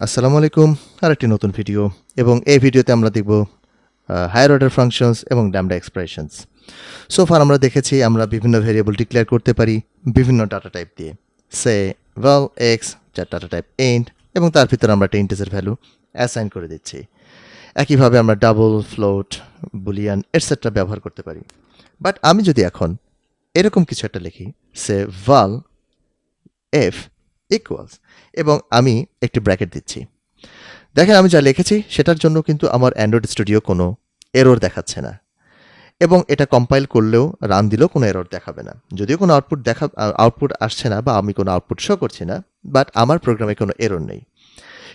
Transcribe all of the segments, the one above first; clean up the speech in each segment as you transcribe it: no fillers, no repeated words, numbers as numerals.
আসসালামু আলাইকুম। আরেকটি নতুন ভিডিও এবং এই ভিডিওতে আমরা দেখব হায়ার অর্ডার ফাংশনস এবং ল্যামডা এক্সপ্রেশনস। সো ফার আমরা দেখেছি আমরা বিভিন্ন ভেরিয়েবল ডিক্লেয়ার করতে পারি বিভিন্ন ডাটা টাইপ দিয়ে, সে val এক্স, যার ডাটা টাইপ ইন্ট, এবং তার ভিতরে আমরা একটা ইন্টিজার ভ্যালু অ্যাসাইন করে দিচ্ছি। একইভাবে আমরা ডাবল, ফ্লোট, বুলিয়ান এটসেট্রা ব্যবহার করতে পারি। বাট আমি যদি এখন এরকম কিছু একটা লিখি, সে val এফ ইকুয়ালস, এবং আমি একটি ব্র্যাকেট দিচ্ছি, দেখেন আমি যা লিখেছি সেটার জন্য কিন্তু আমার অ্যান্ড্রয়েড স্টুডিও কোনো এরর দেখাচ্ছে না, এবং এটা কম্পাইল করলেও রান দিলেও কোনো এরর দেখাবে না। যদিও কোনো আউটপুট আসছে না বা আমি কোনো আউটপুট শো করছি না, বাট আমার প্রোগ্রামে কোনো এরর নেই।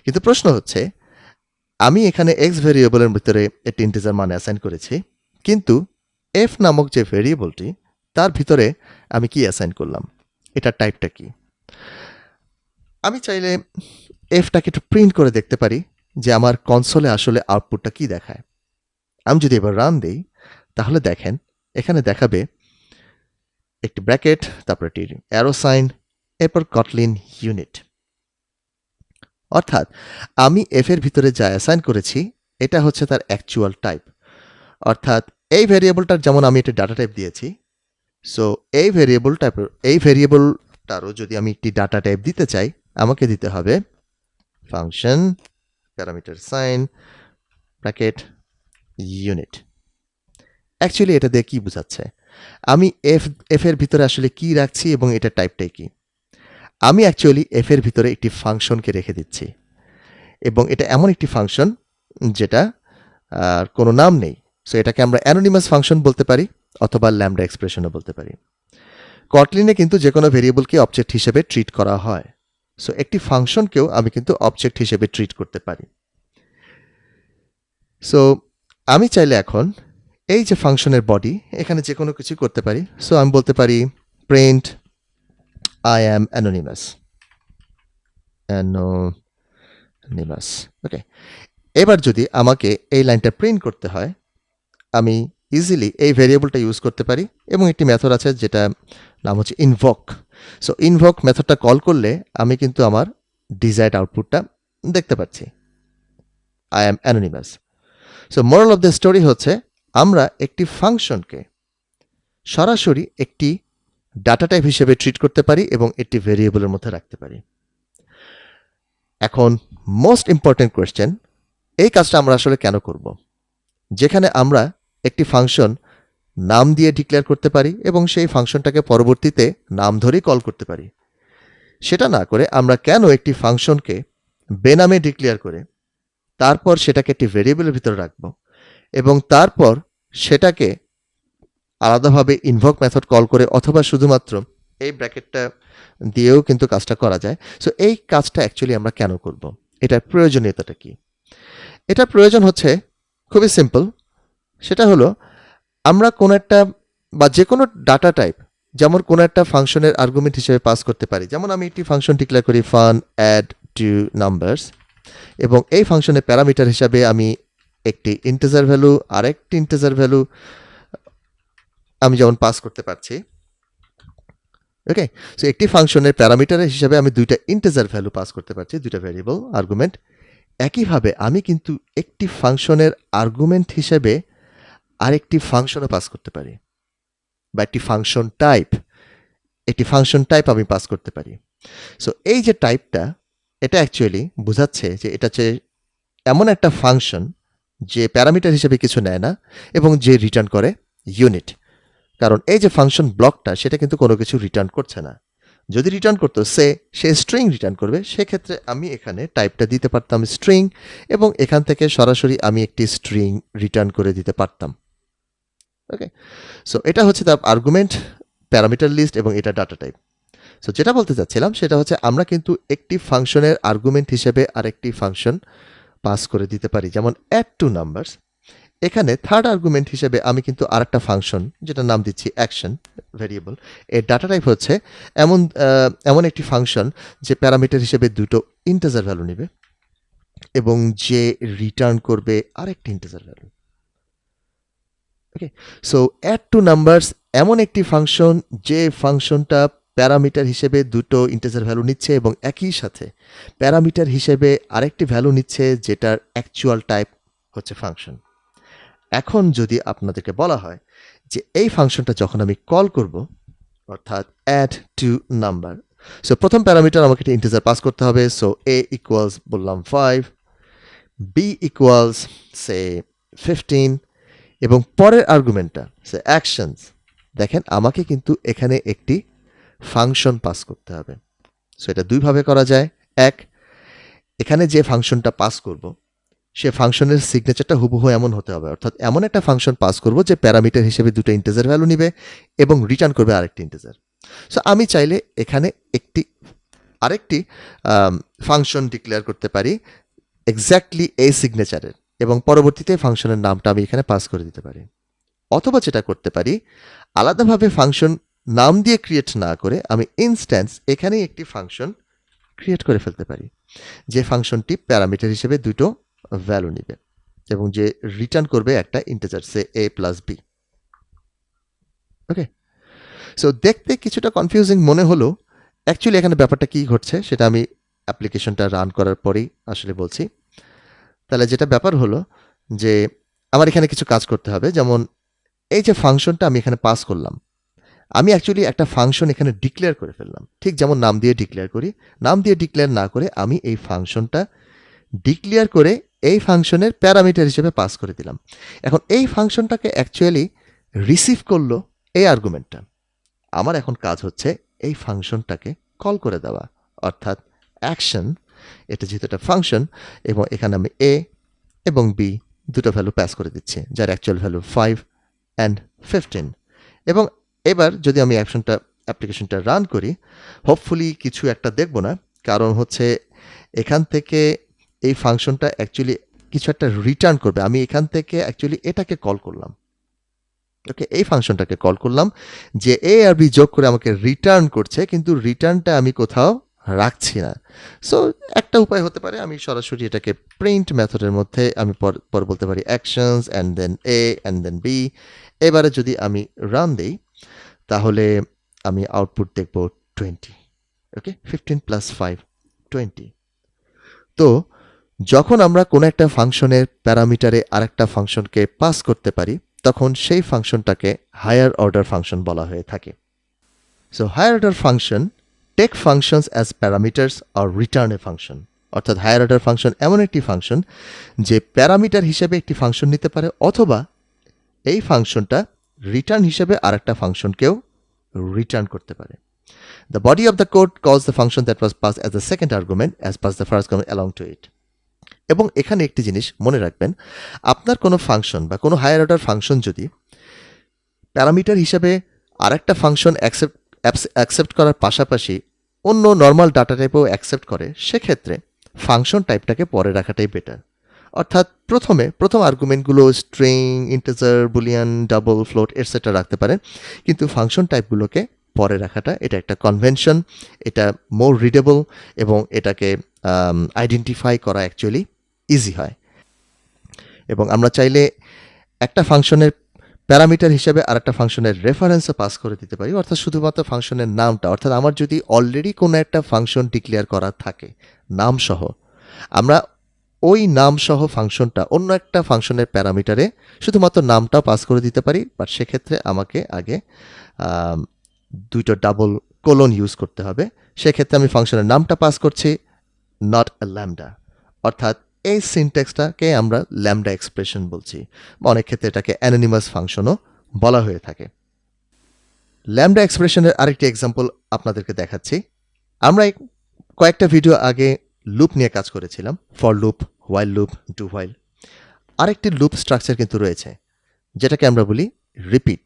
কিন্তু প্রশ্ন হচ্ছে, আমি এখানে এক্স ভেরিয়েবলের ভিতরে একটি ইন্টিজার মান অ্যাসাইন করেছি, কিন্তু এফ নামক যে ভেরিয়েবলটি তার ভিতরে আমি কি অ্যাসাইন করলাম, এটার টাইপটা কি? আমি চাইলে এফটাকে একটু প্রিন্ট করে দেখতে পারি যে আমার কনসোলে আসলে আউটপুটটা কি দেখায়। আমি যদি এবার রান দিই, তাহলে দেখেন এখানে দেখাবে একটি ব্র্যাকেট, তারপর একটি অ্যারো সাইন, এরপর কটলিন ইউনিট। অর্থাৎ আমি এফ এর ভিতরে যা অ্যাসাইন করেছি এটা হচ্ছে তার অ্যাকচুয়াল টাইপ। অর্থাৎ এই ভেরিয়েবলটার যেমন আমি একটি ডাটা টাইপ দিয়েছি, সো এই ভেরিয়েবলটারও যদি আমি একটি ডাটা টাইপ দিতে চাই, আমাকে দিতে হবে function parameter sign bracket unit. Actually এটা দিয়ে কি বোঝাচ্ছে, আমি এফ এর ভিতরে আসলে কি রাখছি এবং এটা টাইপটাই কি? আমি অ্যাকচুয়ালি এফ এর ভিতরে একটি ফাংশনকে রেখে দিচ্ছি, এবং এটা এমন একটি ফাংশন যেটা কোনো নাম নেই। সো এটাকে আমরা অ্যানোনিমাস ফাংশন বলতে পারি, অথবা ল্যামডা এক্সপ্রেশনও বলতে পারি। কটলিনে কিন্তু যে কোনো ভেরিয়েবলকে অবজেক্ট হিসেবে ট্রিট করা হয়। সো একটি ফাংশনকেও আমি কিন্তু অবজেক্ট হিসেবে ট্রিট করতে পারি। সো আমি চাইলে এখন এই যে ফাংশনের বডি, এখানে যে কোনো কিছু করতে পারি। সো আমি বলতে পারি প্রিন্ট আই অ্যাম অ্যানোনিমাস, ওকে। এবার যদি আমাকে এই লাইনটা প্রিন্ট করতে হয়, আমি ইজিলি এই ভেরিয়েবলটা ইউজ করতে পারি, এবং একটি মেথড আছে যেটা নাম হচ্ছে ইনভক। সো ইনভক মেথডটা কল করলে আমি কিন্তু আমার ডিজায়ার্ড আউটপুটটা দেখতে পাচ্ছি, I am anonymous. So moral of the story হচ্ছে, আমরা একটি ফাংশনকে সরাসরি একটি ডাটা টাইপ হিসেবে ট্রিট করতে পারি এবং একটি ভেরিয়েবলের মধ্যে রাখতে পারি। এখন মোস্ট ইম্পর্টেন্ট কোয়েশ্চেন, এই কাজটা আমরা আসলে কেন করব? যেখানে আমরা একটি ফাংশন নাম দিয়ে ডিক্লেয়ার করতে পারি এবং সেই ফাংশনটাকে পরবর্তীতে নাম ধরেই কল করতে পারি, সেটা না করে আমরা কেন একটি ফাংশনকে বেনামে ডিক্লেয়ার করে তারপর সেটাকে একটি ভেরিয়েবলের ভিতরে রাখবো, এবং তারপর সেটাকে আলাদাভাবে ইনভক মেথড কল করে অথবা শুধুমাত্র এই ব্র্যাকেটটা দিয়েও কিন্তু কাজটা করা যায়। সো এই কাজটা অ্যাকচুয়ালি আমরা কেন করব, এটার প্রয়োজনীয়তাটা কি? এটার প্রয়োজন হচ্ছে খুবই সিম্পল। সেটা হলো, আমরা কোনো একটা বা যে কোনো ডাটা টাইপ যেমন কোনো একটা ফাংশনের আর্গুমেন্ট হিসেবে পাস করতে পারি। যেমন আমি একটি ফাংশন ডিক্লেয়ার করি ফান অ্যাড টু নাম্বারস, এবং এই ফাংশনের প্যারামিটার হিসাবে আমি একটি ইন্টিজার ভ্যালু আর একটি ইন্টিজার ভ্যালু আমি যেমন পাস করতে পারছি। ওকে, সো একটি ফাংশনের প্যারামিটার হিসাবে আমি দুইটা ইন্টিজার ভ্যালু পাস করতে পারছি, দুইটা ভ্যারিয়েবল আর্গুমেন্ট। একইভাবে আমি কিন্তু একটি ফাংশনের আর্গুমেন্ট হিসেবে আরেকটি ফাংশনও পাস করতে পারি, বা একটি ফাংশন টাইপ আমি পাস করতে পারি। সো এই যে টাইপটা, এটা অ্যাকচুয়ালি বোঝাচ্ছে যে এটা হচ্ছে এমন একটা ফাংশন যে প্যারামিটার হিসেবে কিছু নেয় না এবং যে রিটার্ন করে ইউনিট। কারণ এই যে ফাংশন ব্লকটা, সেটা কিন্তু কোনো কিছু রিটার্ন করছে না। যদি রিটার্ন করতো সে স্ট্রিং রিটার্ন করবে, সেক্ষেত্রে আমি এখানে টাইপটা দিতে পারতাম স্ট্রিং, এবং এখান থেকে সরাসরি আমি একটি স্ট্রিং রিটার্ন করে দিতে পারতাম। ওকে, সো এটা হচ্ছে তার আর্গুমেন্ট, প্যারামিটার লিস্ট, এবং এটা ডাটা টাইপ। সো যেটা বলতে চাচ্ছিলাম সেটা হচ্ছে, আমরা কিন্তু একটি ফাংশনের আর্গুমেন্ট হিসেবে আরেকটি ফাংশন পাস করে দিতে পারি, যেমন অ্যাড টু নাম্বারস। এখানে থার্ড আর্গুমেন্ট হিসেবে আমি কিন্তু আরেকটা ফাংশন, যেটা নাম দিচ্ছি অ্যাকশন ভেরিয়েবল। এর ডাটা টাইপ হচ্ছে এমন একটি ফাংশন যে প্যারামিটার হিসেবে দুটো ইন্টিজার ভ্যালু নেবে এবং যে রিটার্ন করবে আরেকটি integer value. Okay, so add two numbers এমন একটি ফাংশন যে ফাংশনটা প্যারামিটার হিসেবে দুটো ইন্টিজার ভ্যালু নিচ্ছে এবং একই সাথে প্যারামিটার হিসেবে আরেকটি ভ্যালু নিচ্ছে যেটার অ্যাকচুয়াল টাইপ হচ্ছে ফাংশন। এখন যদি আপনাদেরকে বলা হয় যে এই ফাংশনটা যখন আমি কল করব, অর্থাৎ অ্যাড টু নাম্বার, সো প্রথম প্যারামিটার আমাকে একটা ইন্টিজার পাস করতে হবে। সো a ইকুয়ালস বললাম 5, b ইকুয়ালস সে 15 এবং পরের আর্গুমেন্টটা সে অ্যাকশনস। দেখেন আমাকে কিন্তু এখানে একটি ফাংশন পাস করতে হবে। সো এটা দুইভাবে করা যায়। এক, এখানে যে ফাংশনটা পাস করব সে ফাংশনের সিগনেচারটা হুবহু এমন হতে হবে, অর্থাৎ এমন একটা ফাংশন পাস করব যে প্যারামিটার হিসেবে দুটো ইন্টিজার ভ্যালু নিবে এবং রিটার্ন করবে আরেকটি ইন্টিজার। সো আমি চাইলে এখানে আরেকটি ফাংশন ডিক্লেয়ার করতে পারি এক্স্যাক্টলি এই সিগনেচারের এবং পরবর্তীতে ফাংশনের নামটা আমি এখানে পাস করে দিতে পারি। অথবা যেটা করতে পারি, আলাদাভাবে ফাংশন নাম দিয়ে ক্রিয়েট না করে আমি ইনস্ট্যান্স এখানেই একটি ফাংশন ক্রিয়েট করে ফেলতে পারি, যে ফাংশনটি প্যারামিটার হিসেবে দুটো ভ্যালু নিবে এবং যে রিটার্ন করবে একটা integer say a plus b। Okay, so দেখতে কিছুটা কনফিউজিং মনে হলো, অ্যাকচুয়ালি এখানে ব্যাপারটা কী ঘটছে সেটা আমি অ্যাপ্লিকেশনটা রান করার পরেই আসলে বলছি। তাহলে যেটা ব্যাপার হলো যে আমার এখানে কিছু কাজ করতে হবে, যেমন এই যে ফাংশনটা আমি এখানে পাস করলাম, আমি অ্যাকচুয়ালি একটা ফাংশন এখানে ডিক্লেয়ার করে ফেললাম, ঠিক যেমন নাম দিয়ে ডিক্লেয়ার করি। নাম দিয়ে ডিক্লেয়ার না করে আমি এই ফাংশনটা ডিক্লেয়ার করে এই ফাংশনের প্যারামিটার হিসেবে পাস করে দিলাম। এখন এই ফাংশনটাকে অ্যাকচুয়ালি রিসিভ করলো এই আর্গুমেন্টটা। আমার এখন কাজ হচ্ছে এই ফাংশনটাকে কল করে দেওয়া, অর্থাৎ অ্যাকশন। এটা যেহেতু একটা ফাংশন এবং এখানে আমি a এবং b দুটো ভ্যালু পাস করে দিচ্ছি, যার অ্যাকচুয়াল ভ্যালু 5 অ্যান্ড 15। এবং এবার যদি আমি অ্যাপ্লিকেশনটা রান করি, হোপফুলি কিছু একটা দেখব না, কারণ হচ্ছে এখান থেকে এই ফাংশনটা অ্যাকচুয়ালি কিছু একটা রিটার্ন করবে। আমি এখান থেকে অ্যাকচুয়ালি এটাকে কল করলাম, ওকে, এই ফাংশনটাকে কল করলাম যে a আর b যোগ করে আমাকে রিটার্ন করছে, কিন্তু রিটার্নটা আমি কোথাও রাখছি না। সো একটা উপায় হতে পারে আমি সরাসরি এটাকে প্রিন্ট মেথডের মধ্যে আমি পর বলতে পারি actions and then a and then b। এবারে যদি আমি রান দেই তাহলে আমি আউটপুট দেখব 20। ওকে, 15 প্লাস 5 20। তো যখন আমরা কোনো একটা ফাংশনের প্যারামিটারে আরেকটা ফাংশনকে পাস করতে পারি তখন সেই ফাংশনটাকে হায়ার অর্ডার ফাংশন বলা হয়ে থাকে। So higher order function take functions as parameters আর রিটার্ন এ ফাংশন, অর্থাৎ হায়ার অর্ডার ফাংশন এমন একটি ফাংশন যে প্যারামিটার হিসেবে একটি ফাংশন নিতে পারে অথবা এই ফাংশনটা রিটার্ন হিসেবে আরেকটা ফাংশনকেও রিটার্ন করতে পারে। The body of the code calls the function that was passed as the second argument as passed the first argument along to it. এবং এখানে একটি জিনিস মনে রাখবেন, আপনার কোনো ফাংশন বা কোনো হায়ার অর্ডার ফাংশন যদি প্যারামিটার হিসেবে আরেকটা ফাংশন অ্যাকসেপ্ট করার পাশাপাশি অন্য নর্মাল ডাটা টাইপও অ্যাকসেপ্ট করে, সেক্ষেত্রে ফাংশন টাইপটাকে পরে রাখাটাই বেটার। অর্থাৎ প্রথম আর্গুমেন্টগুলো string, integer, Boolean, double, float etcetera রাখতে পারেন, কিন্তু ফাংশন টাইপগুলোকে পরে রাখাটা এটা একটা কনভেনশন, এটা মোর রিডেবল এবং এটাকে আইডেন্টিফাই করা অ্যাকচুয়ালি ইজি হয়। এবং আমরা চাইলে একটা ফাংশনের প্যারামিটার হিসেবে আরেকটা ফাংশনের রেফারেন্সও পাস করে দিতে পারি, অর্থাৎ শুধুমাত্র ফাংশনের নামটা, অর্থাৎ আমার যদি অলরেডি কোনো একটা ফাংশন ডিক্লেয়ার করা থাকে নামসহ, আমরা ওই নামসহ ফাংশনটা অন্য একটা ফাংশনের প্যারামিটারে শুধুমাত্র নামটাও পাস করে দিতে পারি, বাট সেক্ষেত্রে আমাকে আগে দুইটা ডাবল কোলন ইউজ করতে হবে। সেক্ষেত্রে আমি ফাংশনের নামটা পাস করছি, নট এ ল্যামডা, অর্থাৎ এই সিনট্যাক্সটাকে আমরা ল্যামডা এক্সপ্রেশন বলছি, বা অনেক ক্ষেত্রে এটাকে অ্যানোনিমাস ফাংশনও বলা হয়ে থাকে। ল্যামডা এক্সপ্রেশনের আরেকটি এক্সাম্পল আপনাদেরকে দেখাচ্ছি। আমরা কয়েকটা ভিডিও আগে লুপ নিয়ে কাজ করেছিলাম, for loop, while loop, do while. আরেকটি লুপ স্ট্রাকচার কিন্তু রয়েছে যেটাকে আমরা বলি রিপিট।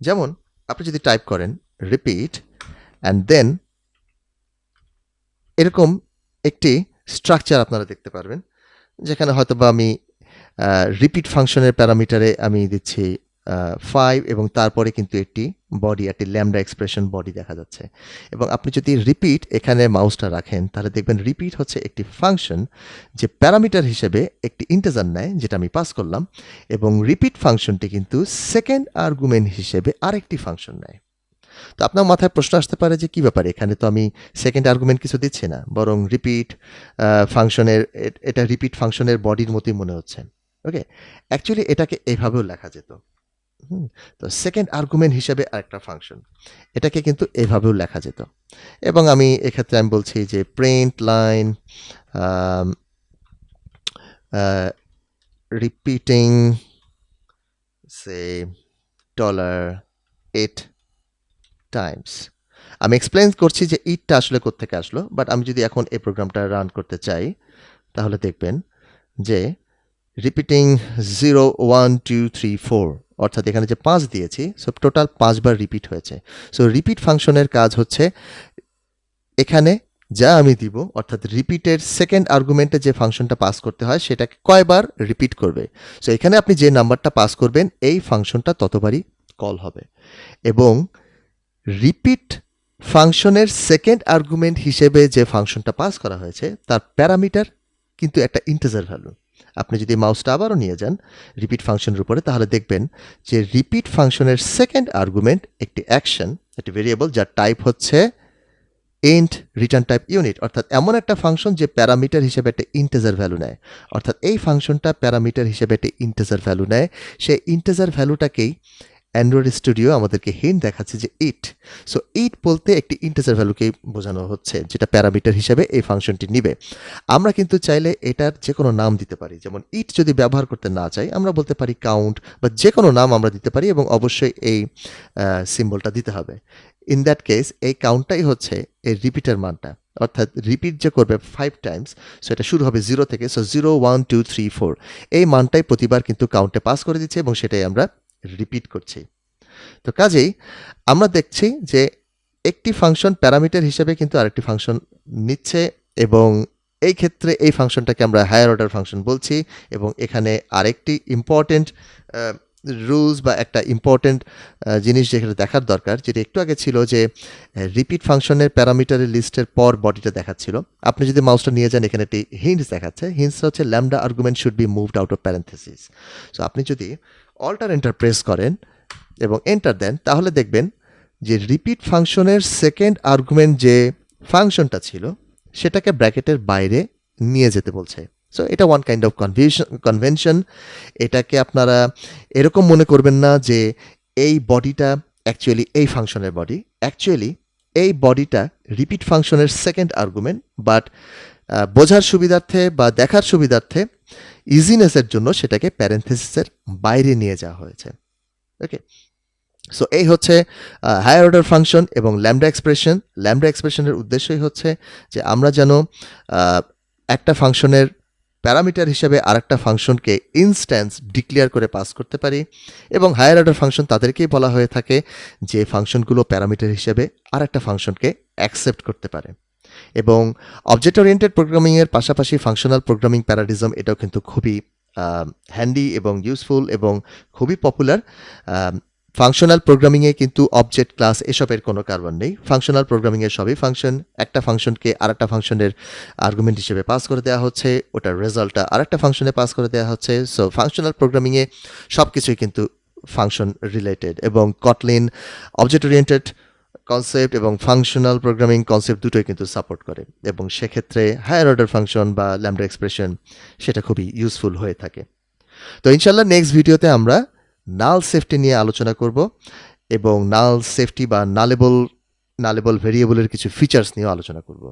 যেমন আপনি যদি টাইপ করেন রিপিট অ্যান্ড দেন এরকম একটি স্ট্রাকচার আপনারা দেখতে পারবেন, যেখানে হয়তো বা আমি রিপিট ফাংশনের প্যারামিটারে আমি দিচ্ছি 5 এবং তারপরে কিন্তু একটি বডি, একটি ল্যামডা এক্সপ্রেশন বডি দেখা যাচ্ছে। এবং আপনি যদি রিপিট এখানে মাউসটা রাখেন তাহলে দেখবেন রিপিট হচ্ছে একটি ফাংশন যে প্যারামিটার হিসেবে একটি ইন্টিজার নেয়, যেটা আমি পাস করলাম, এবং রিপিট ফাংশনটি কিন্তু সেকেন্ড আর্গুমেন্ট হিসেবে আরেকটি ফাংশন নেয়। তো আপনার মাথায় প্রশ্ন আসতে পারে যে কী ব্যাপার, এখানে তো আমি সেকেন্ড আর্গুমেন্ট কিছু দিচ্ছি না, বরং রিপিট ফাংশনের, এটা রিপিট ফাংশনের বডির মতোই মনে হচ্ছে। ওকে, অ্যাকচুয়ালি এটাকে এভাবেও লেখা যেত। তো সেকেন্ড আর্গুমেন্ট হিসেবে আরেকটা ফাংশন, এটাকে কিন্তু এভাবেও লেখা যেত। এবং আমি এক্ষেত্রে আমি বলছি যে প্রিন্ট লাইন রিপিটিং সে $8 টাইমস। আমি এক্সপ্লেন করছি যে ইটটা আসলে কোত্থেকে আসলো, বাট আমি যদি এখন এই প্রোগ্রামটা রান করতে চাই তাহলে দেখবেন যে রিপিটিং 0 1 2 3 4, অর্থাৎ এখানে যে 5 দিয়েছি, সো টোটাল 5 বার রিপিট হয়েছে। সো রিপিট ফাংশনের কাজ হচ্ছে এখানে যা আমি দিব, অর্থাৎ রিপিটের সেকেন্ড আর্গুমেন্টে যে ফাংশনটা পাস করতে হয় সেটাকে কয়বার রিপিট করবে। সো এখানে আপনি যে নাম্বারটা পাস করবেন এই ফাংশনটা ততবারই কল হবে। এবং রিপিট ফাংশনের সেকেন্ড আর্গুমেন্ট হিসেবে যে ফাংশনটা পাস করা হয়েছে তার প্যারামিটার কিন্তু একটা ইন্টিজার ভ্যালু। আপনি যদি মাউসটা আবারও নিয়ে যান রিপিট ফাংশনের উপরে, তাহলে দেখবেন যে রিপিট ফাংশনের সেকেন্ড আর্গুমেন্ট একটি অ্যাকশন, একটি ভেরিয়েবল যার টাইপ হচ্ছে ইন্ট রিটার্ন টাইপ ইউনিট, অর্থাৎ এমন একটা ফাংশন যে প্যারামিটার হিসেবে একটা ইন্টিজার ভ্যালু নেয়। অর্থাৎ এই ফাংশনটা প্যারামিটার হিসেবে একটা ইন্টিজার ভ্যালু নেয়। সেই ইন্টিজার ভ্যালুটাকেই অ্যান্ড্রয়েড স্টুডিও আমাদেরকে হিন্ট দেখাচ্ছে যে ইট। সো ইট বলতে একটি ইন্টিজার ভ্যালুকেই বোঝানো হচ্ছে যেটা প্যারামিটার হিসেবে এই ফাংশনটি নিবে। আমরা কিন্তু চাইলে এটার যে কোনো নাম দিতে পারি, যেমন ইট যদি ব্যবহার করতে না চাই আমরা বলতে পারি কাউন্ট, বা যে কোনো নাম আমরা দিতে পারি, এবং অবশ্যই এই সিম্বলটা দিতে হবে। ইন দ্যাট কেস এই কাউন্টটাই হচ্ছে এই রিপিটের মানটা, অর্থাৎ রিপিট যে করবে 5 টাইমস, সো এটা শুরু হবে 0 থেকে। সো 0 1 2 3 4 এই মানটাই প্রতিবার কিন্তু কাউন্টে পাস করে দিচ্ছে এবং সেটাই আমরা রিপিট করছি। তো কাজেই আমরা দেখছি যে একটি ফাংশন প্যারামিটার হিসেবে কিন্তু আরেকটি ফাংশন নিচ্ছে, এবং এই ক্ষেত্রে এই ফাংশনটাকে আমরা হায়ার অর্ডার ফাংশন বলছি। এবং এখানে আরেকটি ইম্পর্টেন্ট রুলস বা একটা ইম্পর্টেন্ট জিনিস যেখানে দেখার দরকার, যেটা একটু আগে ছিল যে রিপিট ফাংশনের প্যারামিটারের লিস্টের পর বডিটা দেখাচ্ছিল। আপনি যদি মাউসটা নিয়ে যান এখানে একটি হিন্টস দেখাচ্ছে, হিন্টসটা হচ্ছে lambda argument should be moved out of parenthesis. So আপনি যদি অল্টার এন্টার প্রেস করেন এবং এন্টার দেন তাহলে দেখবেন যে রিপিট ফাংশনের সেকেন্ড আর্গুমেন্ট যে ফাংশনটা ছিল সেটাকে ব্র্যাকেটের বাইরে নিয়ে যেতে বলছে। সো এটা ওয়ান কাইন্ড অফ কনভেনশন। এটাকে আপনারা এরকম মনে করবেন না যে এই বডিটা অ্যাকচুয়ালি এই ফাংশনের বডি। অ্যাকচুয়ালি এই বডিটা রিপিট ফাংশনের সেকেন্ড আর্গুমেন্ট, বাট বোঝার সুবিধার্থে বা দেখার সুবিধার্থে ইজিনেসের জন্য সেটাকে প্যারেন্থেসিসের বাইরে নিয়ে যাওয়া হয়েছে। ওকে, সো এই হচ্ছে হায়ার অর্ডার ফাংশন এবং ল্যামডা এক্সপ্রেশন। ল্যামডা এক্সপ্রেশনের উদ্দেশ্যই হচ্ছে যে আমরা যেন একটা ফাংশনের প্যারামিটার হিসেবে আরেকটা ফাংশনকে ইনস্ট্যান্স ডিক্লেয়ার করে পাস করতে পারি, এবং হায়ার অর্ডার ফাংশন তাদেরকেই বলা হয়ে থাকে যে ফাংশনগুলো প্যারামিটার হিসেবে আরেকটা ফাংশনকে অ্যাকসেপ্ট করতে পারে। এবং অবজেক্ট ওরিয়েন্টেড প্রোগ্রামিংয়ের পাশাপাশি ফাংশনাল প্রোগ্রামিং প্যারাডিজম এটাও কিন্তু খুবই হ্যান্ডি এবং ইউজফুল এবং খুবই পপুলার। ফাংশনাল প্রোগ্রামিংয়ে কিন্তু অবজেক্ট ক্লাস এসবের কোনো কারণ নেই। ফাংশনাল প্রোগ্রামিংয়ের সবই ফাংশন, একটা ফাংশনকে আরেকটা ফাংশনের আর্গুমেন্ট হিসেবে পাস করে দেওয়া হচ্ছে, ওটার রেজাল্টটা আরেকটা ফাংশনে পাস করে দেওয়া হচ্ছে। সো ফাংশনাল প্রোগ্রামিংয়ে সব কিছুই কিন্তু ফাংশন রিলেটেড, এবং কটলিন অবজেক্ট ওরিয়েন্টেড কনসেপ্ট এবং ফাংশনাল প্রোগ্রামিং কনসেপ্ট দুটোই কিন্তু সাপোর্ট করে, এবং সেক্ষেত্রে হায়ার অর্ডার ফাংশন বা ল্যামডা এক্সপ্রেশন সেটা খুবই ইউজফুল হয়ে থাকে। তো ইনশাল্লাহ নেক্সট ভিডিওতে আমরা নাল সেফটি নিয়ে আলোচনা করব, এবং নাল সেফটি বা নালেবল ভেরিয়েবলের কিছু ফিচার্স নিয়েও আলোচনা করব।